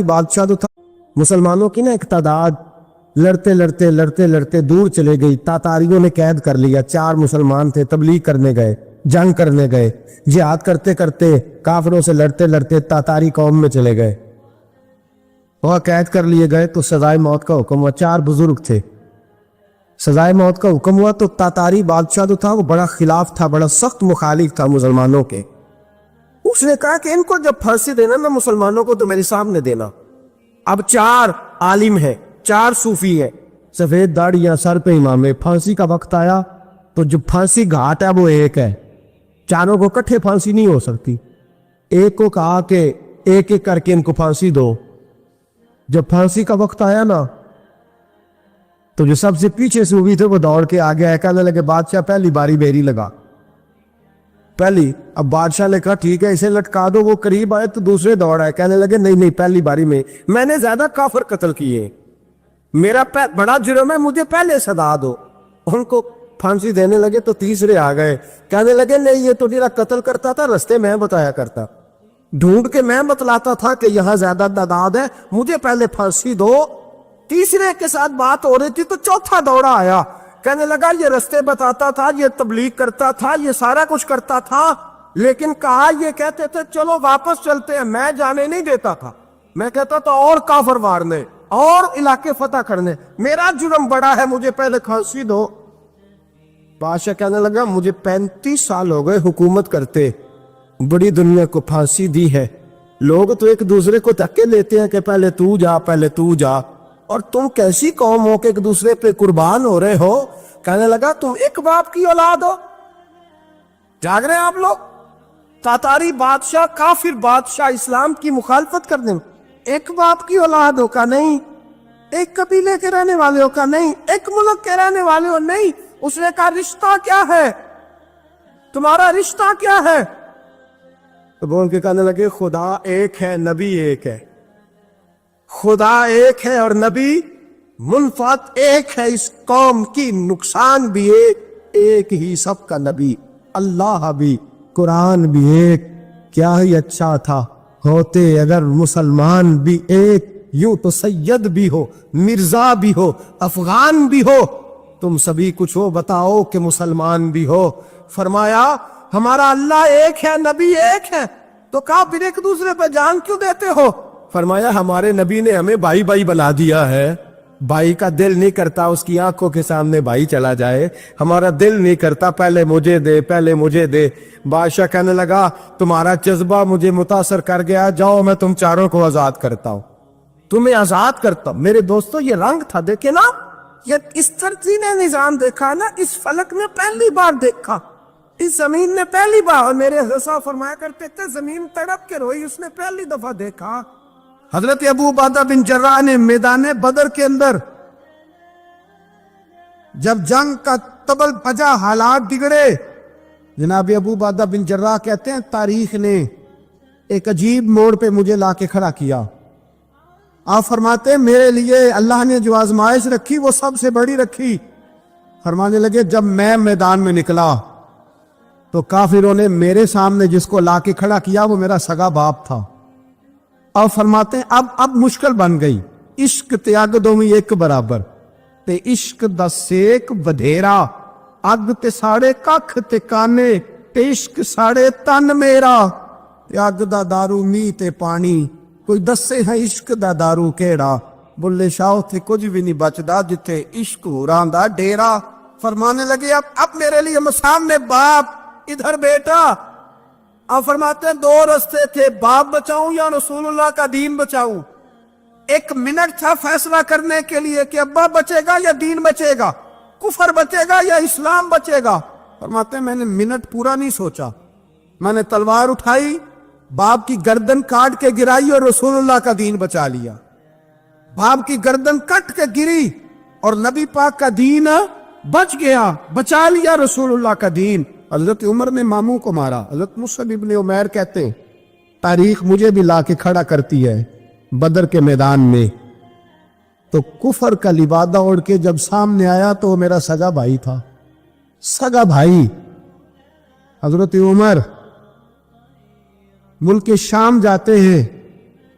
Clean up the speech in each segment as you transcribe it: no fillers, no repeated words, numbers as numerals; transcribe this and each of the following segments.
بادشاہ تو تھا مسلمانوں کی نا ایک تعداد لڑتے لڑتے لڑتے لڑتے دور چلے گئی. تاتاریوں نے قید کر لیا. 4 مسلمان تھے, تبلیغ کرنے گئے, جنگ کرنے گئے, جہاد کرتے کرتے کافروں سے لڑتے لڑتے تاتاری قوم میں چلے گئے. وہ قید کر لیے گئے تو سزائے موت کا حکم ہوا. 4 بزرگ تھے, سزائے موت کا حکم ہوا تو تاتاری بادشاہ جو تھا وہ بڑا خلاف تھا, بڑا سخت مخالف تھا مسلمانوں کے. اس نے کہا کہ ان کو جب پھانسی دینا نا مسلمانوں کو تو میرے سامنے دینا. اب 4 عالم ہیں, 4 صوفی ہیں, سفید داڑیاں, سر پہ امامے. پھانسی کا وقت آیا تو جو پھانسی گھاٹ ہے وہ ایک ہے, چاروں کو کٹھے پھانسی نہیں ہو سکتی. ایک کو کہا کہ ایک ایک کر کے ان کو پھانسی دو. جب پھانسی کا وقت آیا نا تو جو سب سے پیچھے صوفی تھے وہ دوڑ کے آگے آئے, کہنے لگے بادشاہ پہلی باری میری لگا. پہلی. اب بادشاہ نے کہا ٹھیک ہے اسے لٹکا دو. وہ قریب آئے تو دوسرے دوڑ آئے, کہنے لگے نہیں نہیں پہلی باری میں نے زیادہ کافر قتل کیے, میرا بڑا جرم ہے, مجھے پہلے سزا دو. ان کو پھانسی دینے لگے تو تیسرے آ گئے, کہنے لگے نہیں یہ تو میرا قتل کرتا تھا, رستے میں بتایا کرتا, ڈھونڈ کے میں بتلاتا تھا کہ یہاں زیادہ تعداد ہے, مجھے پہلے پھانسی دو. تیسرے کے ساتھ بات ہو رہی تھی تو چوتھا دوڑا آیا, کہنے لگا یہ رستے بتاتا تھا, یہ تبلیغ کرتا تھا, یہ سارا کچھ کرتا تھا, لیکن کہا یہ کہتے تھے چلو واپس چلتے ہیں, میں جانے نہیں دیتا تھا. میں کہتا تھا اور کافر مارنے اور علاقے فتح کرنے, میرا جرم بڑا ہے, مجھے پہلے پھانسی دو. بادشاہ کہنے لگا مجھے 35 سال ہو گئے حکومت کرتے, بڑی دنیا کو پھانسی دی ہے, لوگ تو ایک دوسرے کو دھکے لیتے ہیں کہ پہلے تو جا پہلے تو جا, اور تم کیسی قوم ہو کہ ایک دوسرے پہ قربان ہو رہے ہو. کہنے لگا تم ایک باپ کی اولاد ہو. جاگ رہے ہیں آپ لوگ. تاتاری بادشاہ, کافر بادشاہ, اسلام کی مخالفت کر دیں, ایک باپ کی اولاد ہو کا نہیں, ایک قبیلے کے رہنے والے ہو کا نہیں, ایک ملک کے رہنے والے ہو نہیں. اس نے کہا رشتہ کیا ہے, تمہارا رشتہ کیا ہے؟ تو بول کے کہنے لگے خدا ایک ہے, نبی ایک ہے. خدا ایک ہے اور نبی منفعت ایک ہے, اس قوم کی نقصان بھی ایک ہی, سب کا نبی اللہ بھی, قرآن بھی ایک. کیا ہی اچھا تھا ہوتے اگر مسلمان بھی ایک, یوں تو سید بھی ہو, مرزا بھی ہو, افغان بھی ہو, تم سبھی کچھ ہو, بتاؤ کہ مسلمان بھی ہو. فرمایا ہمارا اللہ ایک ہے, نبی ایک ہے. تو کہا پھر ایک دوسرے پہ جان کیوں دیتے ہو؟ فرمایا ہمارے نبی نے ہمیں بھائی بھائی بنا دیا ہے, بھائی کا دل نہیں کرتا اس کی آنکھوں کے سامنے بھائی چلا جائے, ہمارا دل نہیں کرتا پہلے مجھے دے پہلے مجھے دے. بادشاہ کہنے لگا تمہارا جذبہ مجھے متاثر کر گیا, جاؤ میں تم چاروں کو آزاد کرتا ہوں, تمہیں آزاد کرتا ہوں. میرے دوستو یہ رنگ تھا, دیکھے نا, یہ اس ترتیب نے نظام دیکھا نا, اس فلک میں پہلی بار دیکھا, اس زمین نے پہلی بار. اور میرے حضرت صاحب فرمایا کرتے تھے زمین تڑپ کے روئی, اس نے پہلی دفعہ دیکھا. حضرت ابو عبیدہ بن جراح نے میدان بدر کے اندر جب جنگ کا تبل بجا, حالات بگڑے, جناب ابو عبیدہ بن جراح کہتے ہیں تاریخ نے ایک عجیب موڑ پہ مجھے لا کے کھڑا کیا. آپ فرماتے ہیں میرے لیے اللہ نے جو آزمائش رکھی وہ سب سے بڑی رکھی. فرمانے لگے جب میں میدان میں نکلا تو کافروں نے میرے سامنے جس کو لا کے کھڑا کیا وہ میرا سگا باپ تھا. اور فرماتے ہیں اب مشکل بن گئی, عشق تیاگ دومی ایک برابر, تے عشق دا سیک بدھیرا, اگ تے ساڑے ککھ تے کانے, تے عشق ساڑے تن میرا, تے اگ دا دارو می تے پانی, کوئی دسے ہے عشق دا دارو کیڑا, بلے شاہ تھے کچھ بھی نہیں بچدا جتھے عشق ہوران دا ڈیرا. فرمانے لگے اب میرے لیے سامنے باپ, ادھر بیٹا. آپ فرماتے ہیں 2 رستے تھے, باپ بچاؤں یا رسول اللہ کا دین بچاؤں. 1 منٹ تھا فیصلہ کرنے کے لیے کہ ابا بچے گا یا دین بچے گا, کفر بچے گا یا اسلام بچے گا. فرماتے ہیں میں نے منٹ پورا نہیں سوچا, میں نے تلوار اٹھائی, باپ کی گردن کاٹ کے گرائی اور رسول اللہ کا دین بچا لیا. باپ کی گردن کٹ کے گری اور نبی پاک کا دین بچ گیا, بچا لیا رسول اللہ کا دین. حضرت عمر نے ماموں کو مارا. حضرت مصعب ابن عمیر کہتے ہیں تاریخ مجھے بھی لا کے کھڑا کرتی ہے بدر کے میدان میں, تو کفر کا لبادہ اوڑھ کے جب سامنے آیا تو وہ میرا سگا بھائی تھا, سگا بھائی. حضرت عمر ملک شام جاتے ہیں,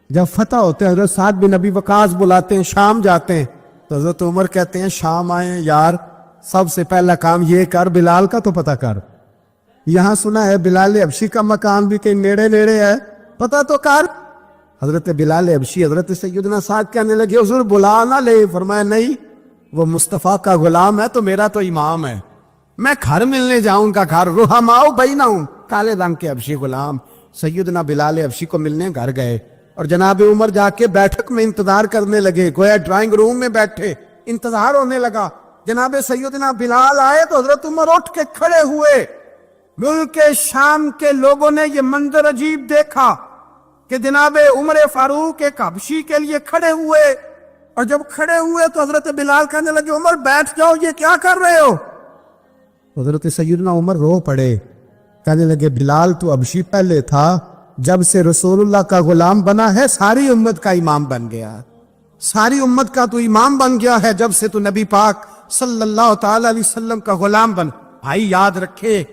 جب فتح ہوتے ہیں حضرت سعد بن ابی وقاص بلاتے ہیں شام جاتے ہیں تو حضرت عمر کہتے ہیں شام آئے یار سب سے پہلا کام یہ کر بلال کا تو پتہ کر. یہاں سنا ہے بلال حبشی کا مکان بھی کہیں نیڑے نیڑے ہے, پتہ تو کر. حضرت بلال حبشی حضرت سیدنا سعد کہنے لگے حضور بلا نہ لے. فرمایا نہیں, وہ مصطفیٰ کا غلام ہے تو میرا تو امام ہے, میں گھر ملنے جاؤں گا, گھر رحماؤ بینہم, کالے رنگ کے حبشی غلام سیدنا بلال حبشی کو ملنے گھر گئے اور جناب عمر جا کے بیٹھک میں انتظار کرنے لگے, گویا ڈرائنگ روم میں بیٹھے انتظار ہونے لگا. جناب سیدنا بلال آئے تو حضرت عمر اٹھ کے کھڑے ہوئے. ملک شام کے لوگوں نے یہ منظر عجیب دیکھا کہ جناب عمر فاروق ایک حبشی کے لیے کھڑے ہوئے, اور جب کھڑے ہوئے تو حضرت بلال کہنے لگے عمر بیٹھ جاؤ, یہ کیا کر رہے ہو؟ حضرت سیدنا عمر رو پڑے, کہنے لگے بلال تو حبشی پہلے تھا, جب سے رسول اللہ کا غلام بنا ہے ساری امت کا امام بن گیا, ساری امت کا تو امام بن گیا ہے جب سے تو نبی پاک صلی اللہ تعالی علیہ وسلم کا غلام بن. بھائی یاد رکھے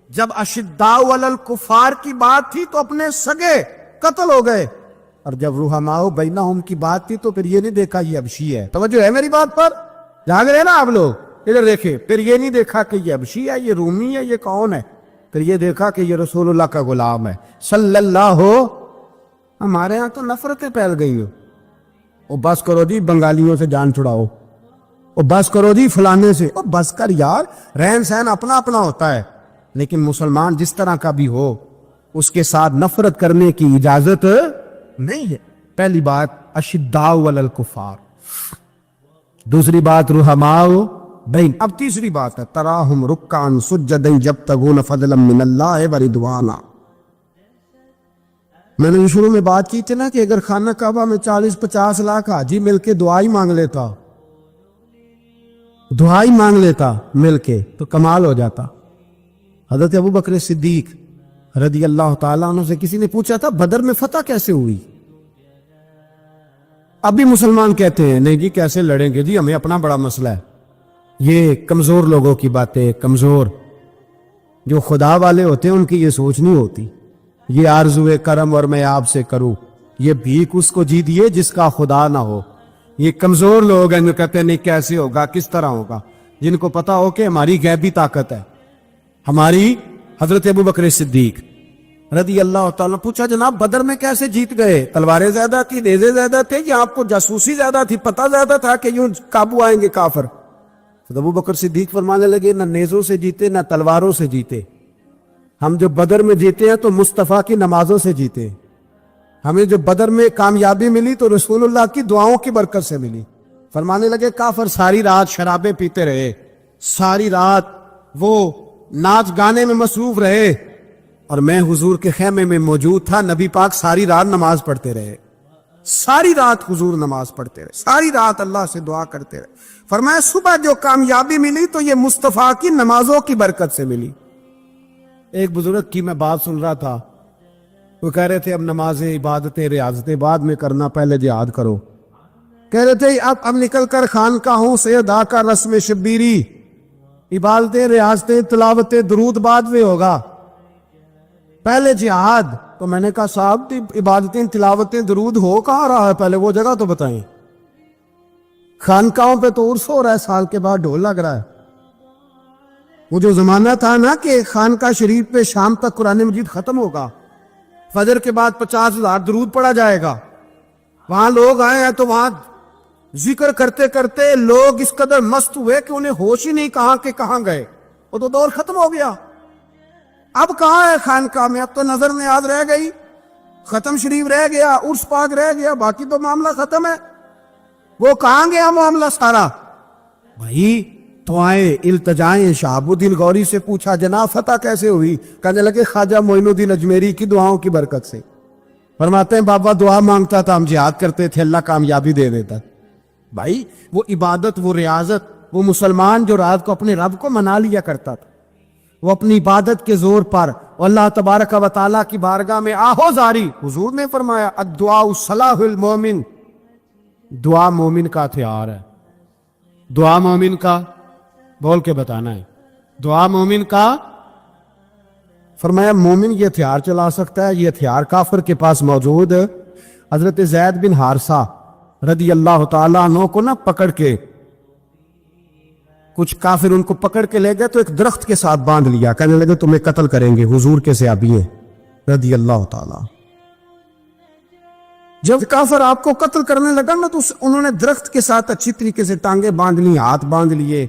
جب اشداء علی الکفار کی بات تھی تو اپنے سگے قتل ہو گئے, اور جب رحماء بینہم کی بات تھی تو پھر یہ نہیں دیکھا یہ حبشی ہے. توجہ ہے میری بات پر؟ جاگ رہے نا آپ لوگ, ادھر دیکھیں. پھر یہ نہیں دیکھا کہ یہ حبشی ہے, یہ رومی ہے, یہ کون ہے, پھر یہ دیکھا کہ یہ رسول اللہ کا غلام ہے صلی اللہ ہو. ہمارے ہاں تو نفرتیں پھیل گئی ہو, او بس کرو جی بنگالیوں سے جان چھڑاؤ, او بس کرو جی فلانے سے, او بس کر یار, رہن سہن اپنا اپنا ہوتا ہے, لیکن مسلمان جس طرح کا بھی ہو اس کے ساتھ نفرت کرنے کی اجازت نہیں ہے. پہلی بات اشداء علی الکفار, دوسری بات رحماء بین. اب تیسری بات ہے تراہم رکعا سجدا یبتغون فضلا من اللہ ورضوانا. میں نے شروع میں بات کی تھی نا کہ اگر خانہ کعبہ میں 40-50 لاکھ حاجی مل کے دعائی مانگ لیتا, دعائی مانگ لیتا مل کے تو کمال ہو جاتا. حضرت ابو بکر صدیق رضی اللہ تعالیٰ عنہ سے کسی نے پوچھا تھا بدر میں فتح کیسے ہوئی؟ اب بھی مسلمان کہتے ہیں نہیں جی کیسے لڑیں گے جی, ہمیں اپنا بڑا مسئلہ ہے. یہ کمزور لوگوں کی باتیں, کمزور جو خدا والے ہوتے ہیں ان کی یہ سوچ نہیں ہوتی. یہ آرزو کرم اور میں آپ سے کروں, یہ بھیک اس کو جی دیے جس کا خدا نہ ہو. یہ کمزور لوگ ہیں جو کہتے ہیں نہیں کیسے ہوگا, کس طرح ہوگا, جن کو پتا ہو کہ ہماری غیبی طاقت ہے. ہماری حضرت ابو بکر صدیق رضی اللہ تعالیٰ پوچھا جناب بدر میں کیسے جیت گئے؟ تلواریں زیادہ تھی, نیزے زیادہ تھے, یا آپ کو جاسوسی زیادہ تھی, پتہ زیادہ تھا کہ یوں قابو آئیں گے کافر؟ تو ابو بکر صدیق فرمانے لگے نہ نیزوں سے جیتے نہ تلواروں سے جیتے, ہم جو بدر میں جیتے ہیں تو مصطفیٰ کی نمازوں سے جیتے. ہمیں جو بدر میں کامیابی ملی تو رسول اللہ کی دعاؤں کی برکت سے ملی. فرمانے لگے کافر ساری رات شرابیں پیتے رہے, ساری رات وہ ناچ گانے میں مصروف رہے, اور میں حضور کے خیمے میں موجود تھا, نبی پاک ساری رات نماز پڑھتے رہے, ساری رات حضور نماز پڑھتے رہے, ساری رات اللہ سے دعا کرتے رہے. فرمایا صبح جو کامیابی ملی تو یہ مصطفیٰ کی نمازوں کی برکت سے ملی. ایک بزرگ کی میں بات سن رہا تھا, وہ کہہ رہے تھے اب نمازیں عبادتیں ریاضتیں بعد میں کرنا, پہلے جہاد کرو. کہہ رہے تھے اب نکل کر خانقاہوں سے ادا کر رسم شبیری, عبادتیں ریاضتیں تلاوتیں درود بعد میں ہوگا, پہلے جہاد. تو میں نے کہا صاحب عبادتیں تلاوتیں درود ہو کہاں رہا ہے, پہلے وہ جگہ تو بتائیں. خانقاہوں پہ تو عرس ہو رہا ہے, سال کے بعد ڈھول لگ رہا ہے. وہ جو زمانہ تھا نا کہ خانقاہ شریف پہ شام تک قرآن مجید ختم ہوگا, فجر کے بعد 50,000 درود پڑھا جائے گا, وہاں لوگ آئے ہیں تو وہاں ذکر کرتے کرتے لوگ اس قدر مست ہوئے کہ انہیں ہوش ہی نہیں کہاں کہ کہاں گئے. وہ تو دور ختم ہو گیا. اب کہاں ہے خانقاہ میں؟ اب تو نظر نیاز رہ گئی, ختم شریف رہ گیا, عرس پاک رہ گیا, باقی تو معاملہ ختم ہے. وہ کہاں گیا معاملہ سارا؟ بھائی دعائیں التجائیں. شہاب الدین غوری سے پوچھا جناب فتح کیسے ہوئی؟ کہنے لگے خواجہ معین الدین اجمیری کی دعاؤں کی برکت سے. فرماتے ہیں بابا دعا مانگتا تھا, ہم جہاد کرتے تھے, اللہ کامیابی دے دیتا. بھائی وہ عبادت, وہ ریاضت, وہ مسلمان جو رات کو اپنے رب کو منا لیا کرتا تھا, وہ اپنی عبادت کے زور پر اللہ تبارک و تعالیٰ کی بارگاہ میں آہو زاری. حضور نے فرمایا الدعاء صلاح المومن, دعا مومن کا ہتھیار ہے. دعا مومن کا, بول کے بتانا ہے, دعا مومن کا. فرمایا مومن یہ ہتھیار چلا سکتا ہے, یہ ہتھیار کافر کے پاس موجود حضرت زید بن حارثہ رضی اللہ تعالیٰ عنہ کو نہ پکڑ کے کچھ کافر ان کو پکڑ کے لے گئے تو ایک درخت کے ساتھ باندھ لیا, کہنے لگے تمہیں قتل کریں گے, حضور کے صحابی ہیں رضی اللہ تعالیٰ. جب کافر آپ کو قتل کرنے لگا نا تو انہوں نے درخت کے ساتھ اچھی طریقے سے ٹانگیں باندھ لی, ہاتھ باندھ لیے,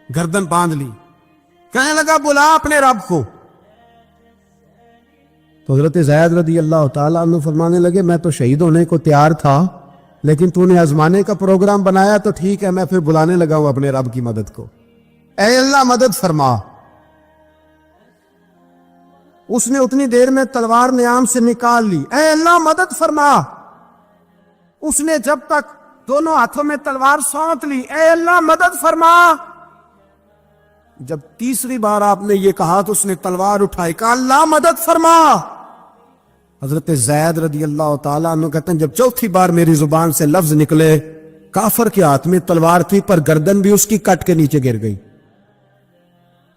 گردن باندھ لی, کہنے لگا بلا اپنے رب کو. تو حضرت زید رضی اللہ تعالیٰ عنہ فرمانے لگے میں تو شہید ہونے کو تیار تھا, لیکن تو نے آزمانے کا پروگرام بنایا تو ٹھیک ہے, میں پھر بلانے لگا ہوں اپنے رب کی مدد کو. اے اللہ مدد فرما. اس نے اتنی دیر میں تلوار نیام سے نکال لی, اے اللہ مدد فرما. اس نے جب تک دونوں ہاتھوں میں تلوار سونت لی, اے اللہ مدد فرما. جب تیسری بار آپ نے یہ کہا تو اس نے تلوار اٹھائی, کہا اللہ مدد فرما. حضرت زید رضی اللہ تعالیٰ عنہ کہتے ہیں جب چوتھی بار میری زبان سے لفظ نکلے, کافر کے ہاتھ میں تلوار تھی پر گردن بھی اس کی کٹ کے نیچے گر گئی,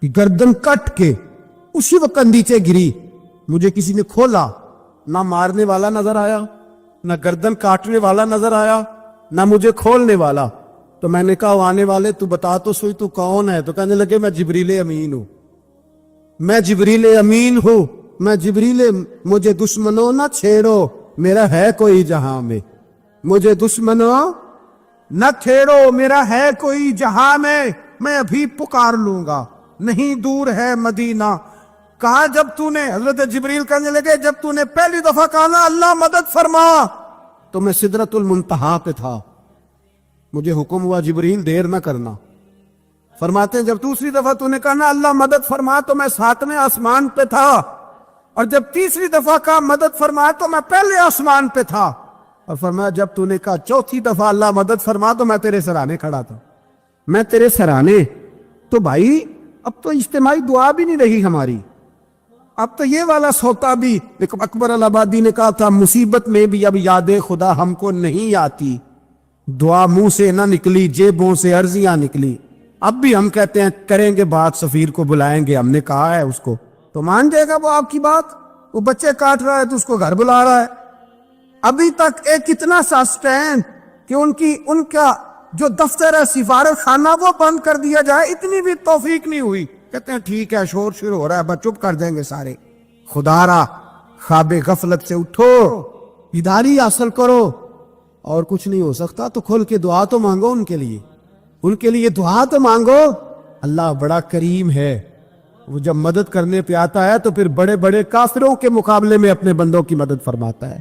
گردن کٹ کے اسی وقت نیچے گری. مجھے کسی نے کھولا, نہ مارنے والا نظر آیا, نہ گردن کاٹنے والا نظر آیا, نہ مجھے کھولنے والا. تو میں نے کہا آنے والے تو بتا تو سوئی تو کون ہے؟ تو کہنے لگے میں جبریل امین ہوں, میں جبریل امین ہوں, میں جبریل, مجھے دشمنوں نہ چھیڑو, میرا ہے کوئی جہاں میں, مجھے دشمنوں نہ چھیڑو, میرا ہے کوئی جہاں میں ابھی پکار لوں گا, نہیں دور ہے مدینہ. کہا جب تو نے, حضرت جبریل کہنے لگے جب تو نے پہلی دفعہ کہا نا اللہ مدد فرما تو میں سدرۃ المنتہا پہ تھا, مجھے حکم ہوا جبریل دیر نہ کرنا. فرماتے ہیں جب دوسری دفعہ تو نے کہا نا اللہ مدد فرما تو میں 7ویں آسمان پہ تھا, اور جب تیسری دفعہ کہا مدد فرما تو میں پہلے آسمان پہ تھا. اور فرمایا جب تو نے کہا چوتھی دفعہ اللہ مدد فرما تو میں تیرے سرانے کھڑا تھا, میں تیرے سرانے. تو بھائی اب تو اجتماعی دعا بھی نہیں رہی ہماری, اب تو یہ والا سوتا بھی. اکبر الآبادی نے کہا تھا مصیبت میں بھی اب یاد خدا ہم کو نہیں آتی, دعا منہ سے نہ نکلی جیبوں سے عرضیاں نکلی. اب بھی ہم کہتے ہیں کریں گے بات, سفیر کو بلائیں گے, ہم نے کہا ہے اس کو, تو مان جائے گا وہ آپ کی بات. وہ بچے کاٹ رہا ہے تو اس کو گھر بلا رہا ہے. ابھی تک ایک اتنا سا سٹینڈ کہ ان کا جو دفتر ہے سفارت خانہ وہ بند کر دیا جائے, اتنی بھی توفیق نہیں ہوئی. کہتے ہیں ٹھیک ہے شور شروع ہو رہا ہے, بس چپ کر دیں گے سارے. خدا را خواب غفلت سے اٹھو, بیداری حاصل کرو, اور کچھ نہیں ہو سکتا تو کھل کے دعا تو مانگو ان کے لیے دعا تو مانگو. اللہ بڑا کریم ہے, وہ جب مدد کرنے پہ آتا ہے تو پھر بڑے بڑے کافروں کے مقابلے میں اپنے بندوں کی مدد فرماتا ہے.